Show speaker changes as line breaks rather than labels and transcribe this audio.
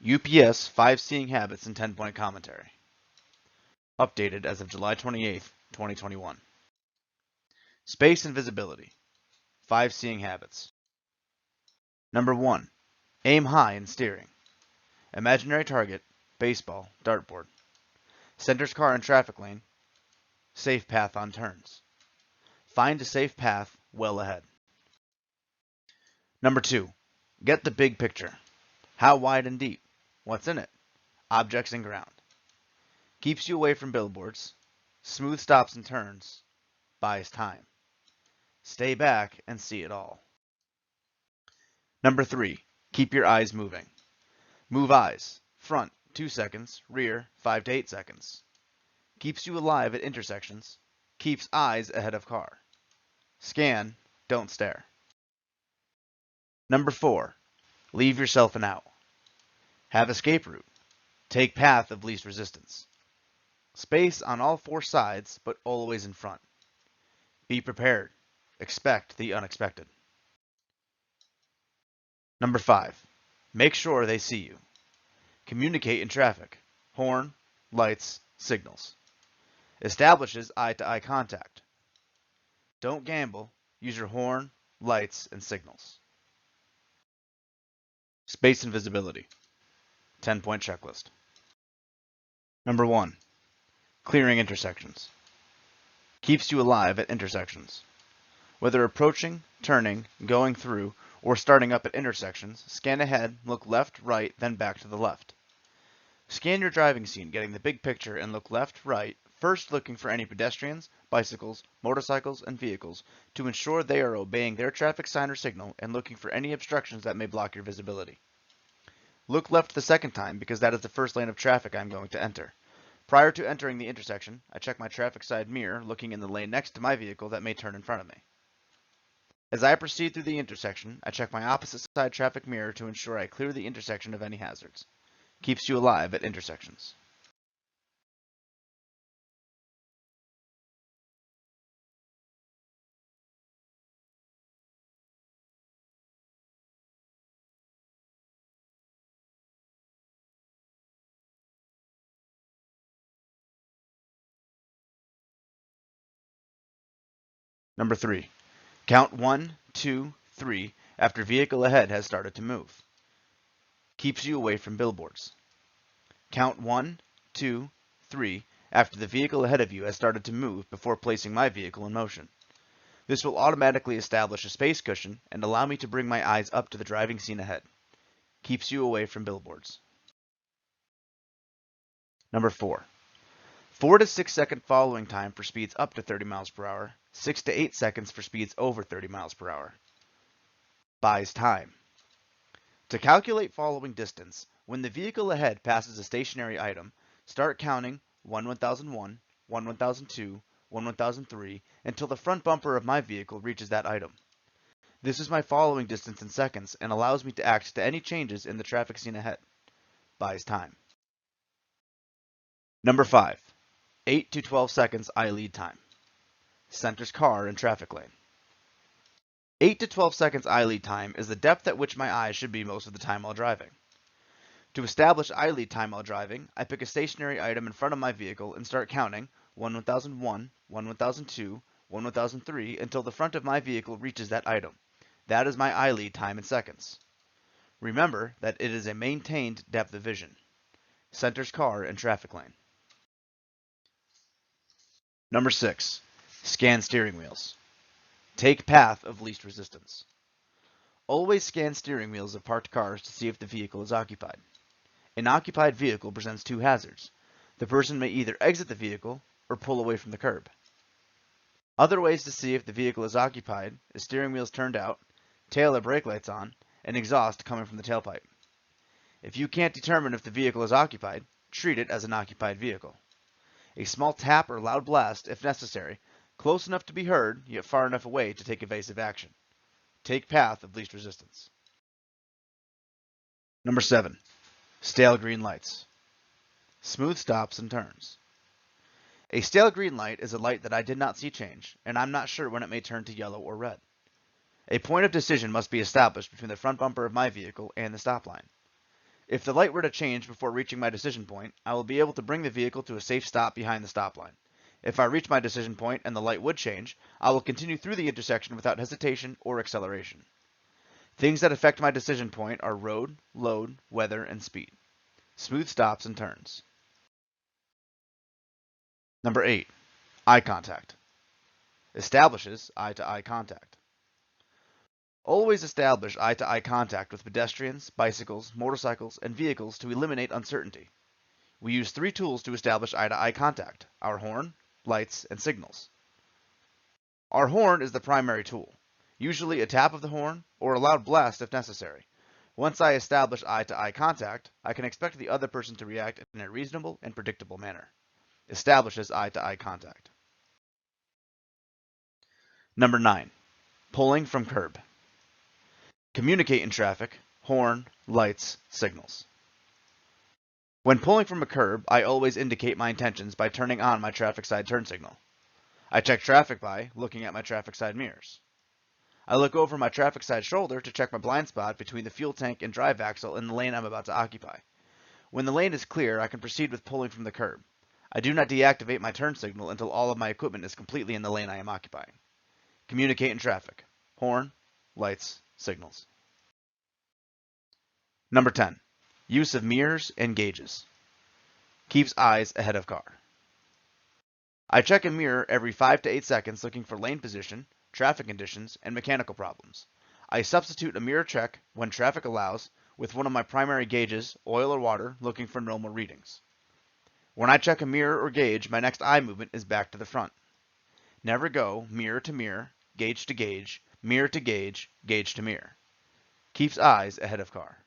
UPS 5 Seeing Habits and 10-point commentary. Updated as of July 28th, 2021. Space and visibility. 5 Seeing Habits. Number 1. Aim high in steering. Imaginary target, baseball, dartboard. Centers car in traffic lane. Safe path on turns. Find a safe path well ahead. Number 2. Get the big picture. How wide and deep? What's in it? Objects and ground. Keeps you away from billboards. Smooth stops and turns. Buys time. Stay back and see it all. Number 3. Keep your eyes moving. Move eyes. Front, 2 seconds. Rear, 5 to 8 seconds. Keeps you alive at intersections. Keeps eyes ahead of car. Scan, don't stare. Number 4. Leave yourself an out. Have escape route. Take path of least resistance. Space on all 4 sides, but always in front. Be prepared. Expect the unexpected. Number 5. Make sure they see you. Communicate in traffic. Horn, lights, signals. Establishes eye-to-eye contact. Don't gamble. Use your horn, lights, and signals. Space and visibility. 10-point checklist. Number 1. Clearing intersections. Keeps you alive at intersections. Whether approaching, turning, going through, or starting up at intersections, scan ahead, look left, right, then back to the left. Scan your driving scene, getting the big picture, and look left, right, first looking for any pedestrians, bicycles, motorcycles, and vehicles to ensure they are obeying their traffic sign or signal and looking for any obstructions that may block your visibility. Look left the second time because that is the first lane of traffic I'm going to enter. Prior to entering the intersection, I check my traffic side mirror looking in the lane next to my vehicle that may turn in front of me. As I proceed through the intersection, I check my opposite side traffic mirror to ensure I clear the intersection of any hazards. Keeps you alive at intersections. Number 3. Count 1, 2, 3 after vehicle ahead has started to move. Keeps you away from billboards. Count 1, 2, 3 after the vehicle ahead of you has started to move before placing my vehicle in motion. This will automatically establish a space cushion and allow me to bring my eyes up to the driving scene ahead. Keeps you away from billboards. Number 4. 4 to 6 second following time for speeds up to 30 miles per hour, 6 to 8 seconds for speeds over 30 miles per hour. Buys time. To calculate following distance, when the vehicle ahead passes a stationary item, start counting 1 1001, 1 1002, 1 1003 until the front bumper of my vehicle reaches that item. This is my following distance in seconds and allows me to act to any changes in the traffic scene ahead. Buys time. Number 5. 8 to 12 seconds eye lead time. Centers car in traffic lane. 8 to 12 seconds eye lead time is the depth at which my eyes should be most of the time while driving. To establish eye lead time while driving, I pick a stationary item in front of my vehicle and start counting 1 1001, 1 1002, 1 1003 until the front of my vehicle reaches that item. That is my eye lead time in seconds. Remember that it is a maintained depth of vision. Centers car in traffic lane. Number 6. Scan steering wheels. Take path of least resistance. Always scan steering wheels of parked cars to see if the vehicle is occupied. An occupied vehicle presents 2 hazards. The person may either exit the vehicle or pull away from the curb. Other ways to see if the vehicle is occupied is steering wheels turned out, tail or brake lights on, and exhaust coming from the tailpipe. If you can't determine if the vehicle is occupied, treat it as an occupied vehicle. A small tap or loud blast, if necessary, close enough to be heard, yet far enough away to take evasive action. Take path of least resistance. Number 7. Stale green lights. Smooth stops and turns. A stale green light is a light that I did not see change, and I'm not sure when it may turn to yellow or red. A point of decision must be established between the front bumper of my vehicle and the stop line. If the light were to change before reaching my decision point, I will be able to bring the vehicle to a safe stop behind the stop line. If I reach my decision point and the light would change, I will continue through the intersection without hesitation or acceleration. Things that affect my decision point are road, load, weather, and speed. Smooth stops and turns. Number 8. Eye contact. Establishes eye-to-eye contact. Always establish eye-to-eye contact with pedestrians, bicycles, motorcycles, and vehicles to eliminate uncertainty. We use 3 tools to establish eye-to-eye contact: our horn, lights, and signals. Our horn is the primary tool, usually a tap of the horn or a loud blast if necessary. Once I establish eye-to-eye contact, I can expect the other person to react in a reasonable and predictable manner. Establishes eye-to-eye contact. Number 9. Pulling from curb. Communicate in traffic: horn, lights, signals. When pulling from a curb, I always indicate my intentions by turning on my traffic side turn signal. I check traffic by looking at my traffic side mirrors. I look over my traffic side shoulder to check my blind spot between the fuel tank and drive axle in the lane I'm about to occupy. When the lane is clear, I can proceed with pulling from the curb. I do not deactivate my turn signal until all of my equipment is completely in the lane I am occupying. Communicate in traffic: horn, lights, signals. Number 10. Use of mirrors and gauges. Keeps eyes ahead of car. I check a mirror every 5 to 8 seconds looking for lane position, traffic conditions, and mechanical problems. I substitute a mirror check when traffic allows with one of my primary gauges, oil or water, looking for normal readings. When I check a mirror or gauge, my next eye movement is back to the front. Never go mirror to mirror, gauge to gauge, mirror to gauge, gauge to mirror. Keeps eyes ahead of car.